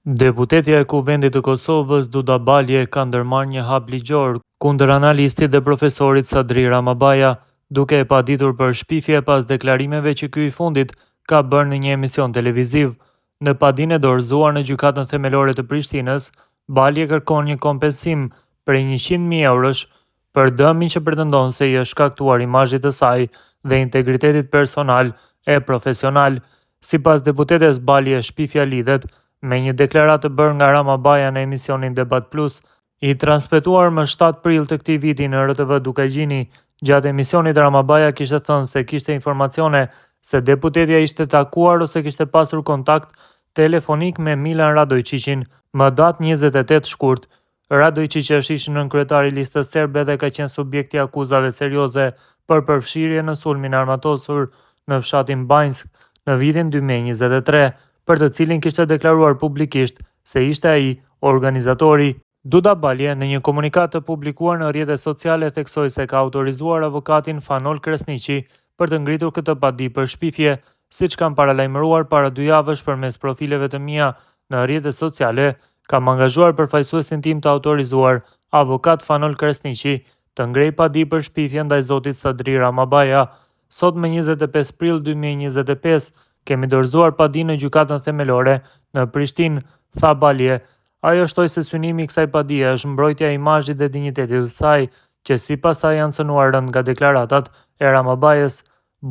Deputetja e Kuvendit të Kosovës Duda Balje ka ndërmarrë një hap ligjor kundër analistit dhe profesorit Sadri Ramabaja, duke e paditur për shpifje pas deklarimeve që ky i fundit ka bërë në një emision televiziv. Në padinë e dorëzuar në gjykatën themelore të Prishtinës, Balje kërkon një kompensim prej 100.000 eurosh për dëmin që pretendon se i është shkaktuar imazhit të saj dhe integritetit personal e profesional. Sipas deputetes Balje, shpifja lidhet me një deklaratë të bërë nga Ramabaja në emisionin Debat Plus, i transmetuar më 7 prill të këtij viti në RTV Dukagjini. Gjatë emisionit Ramabaja kishte thënë se kishte informacione se deputetja ishte takuar ose kishte pasur kontakt telefonik me Milan Radojčićin më datë 28 shkurt. Radojčić është ish nënkryetari i listës serbe dhe ka qenë subjekt i akuzave serioze për përfshirje në sulmin armatosur në fshatin Banjsk në vitin 2023, për të cilin kishte deklaruar publikisht se ishte ai organizatori. Duda Balje në një komunikat të publikuar në rrjetet sociale theksoi se ka autorizuar avokatin Fanol Kresniqi për të ngritur këtë padi për shpifje, siç kanë paralajmëruar para 2 javësh përmes profileve të mia në rrjetet sociale. Kam angazhuar përfaqësuesin tim të autorizuar, avokat Fanol Kresniqi, të ngrej padi për shpifje ndaj zotit Sadri Ramabaja. Sot me 25 prill 2025 kemi dorëzuar padi në gjykatën themelore në Prishtinë, tha Balje. Ajo shtoi se synimi i kësaj padie është mbrojtja e imazhit dhe dinjitetit të saj, që sipas saj janë cënuar rënd nga deklaratat e Ramabajës.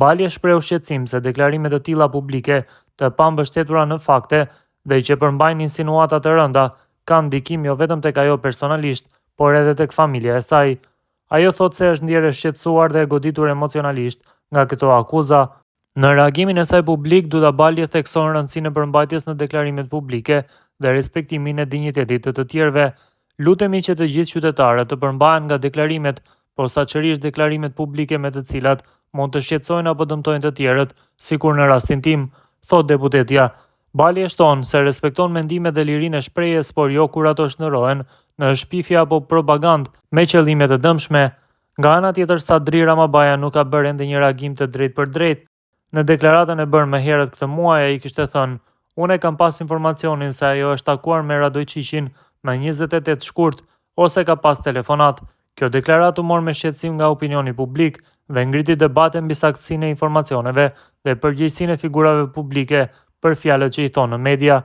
Balje shpreu shqetësim se deklarimet të tilla publike të pambështetura në fakte dhe që përmbajnë insinuata të rënda kanë ndikim jo vetëm tek ajo personalisht, por edhe tek familja e saj. Ajo thot se është ndjerë e shqetësuar dhe e goditur emocionalisht nga këto akuza. Në reagimin e saj publik, Duda Balje thekson rëndësinë e përmbajtjes në deklarimet publike dhe respektimin e dinjitetit të tjerëve. Lutemi që të gjithë qytetarët të përmbahen nga deklarimet, posaçërisht deklarimet publike me të cilat mund të shqetësojnë apo dëmtojnë të tjerët, sikur në rastin tim, thot deputetja. Balje shton se respekton mendimet dhe lirinë e shprehjes, por jo kur ato shndërrohen në shpifje apo propagandë me qëllime të dëmshme. Nga ana tjetër, Sadri Ramabaja nuk ka bërë ende një reagim të drejtë për drejtë. Në deklaratën e bërë më herët këtë muaj, ai kishte thënë: "Unë kam pas informacionin se ajo është takuar me Radojčićin më 28 shkurt ose ka pas telefonat." Kjo deklaratë u mor me shqetësim nga opinioni publik dhe ngriti debate mbi saktësinë e informacioneve dhe përgjegjësinë e figurave publike për fjalët që i thonë në media.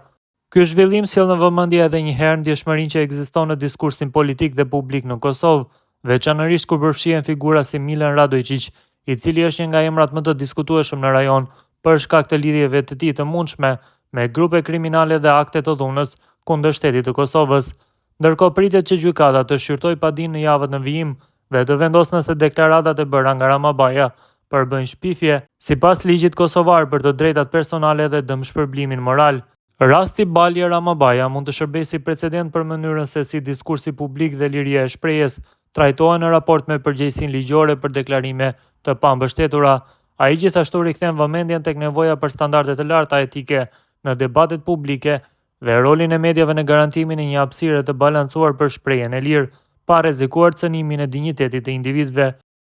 Ky zhvillim sjell në vëmendje edhe një herë ndjeshmërinë që ekziston në diskursin politik dhe publik në Kosovë, veçanërisht kur përfshihen figura si Milan Radojčić, i cili është një nga emrat më të diskutueshëm në rajon për shkak të lidhjeve të tij të mundshme me grupe kriminale dhe akte të dhunës kundër shtetit të Kosovës. Ndërkohë pritet që gjykata të shqyrtojë padinë në javët në vijim dhe të vendosë nëse deklaratat e bëra nga Ramabaja përbëjnë shpifje sipas ligjit kosovar për të drejtat personale dhe dëmshpërblimin moral. Rasti Balje Ramabaja mund të shërbejë si precedent për mënyrën se si diskursi publik dhe liria e shprehjes trajtohen në raport me përgjegjësinë ligjore për deklarime të pambështetura. Ai gjithashtu rikthen vëmendjen tek nevoja për standarde të larta etike në debatet publike dhe rolin e mediave në garantimin e një hapësire të balancuar për shprehjen e lirë, pa rrezikuar cënimin e dinjitetit të individëve.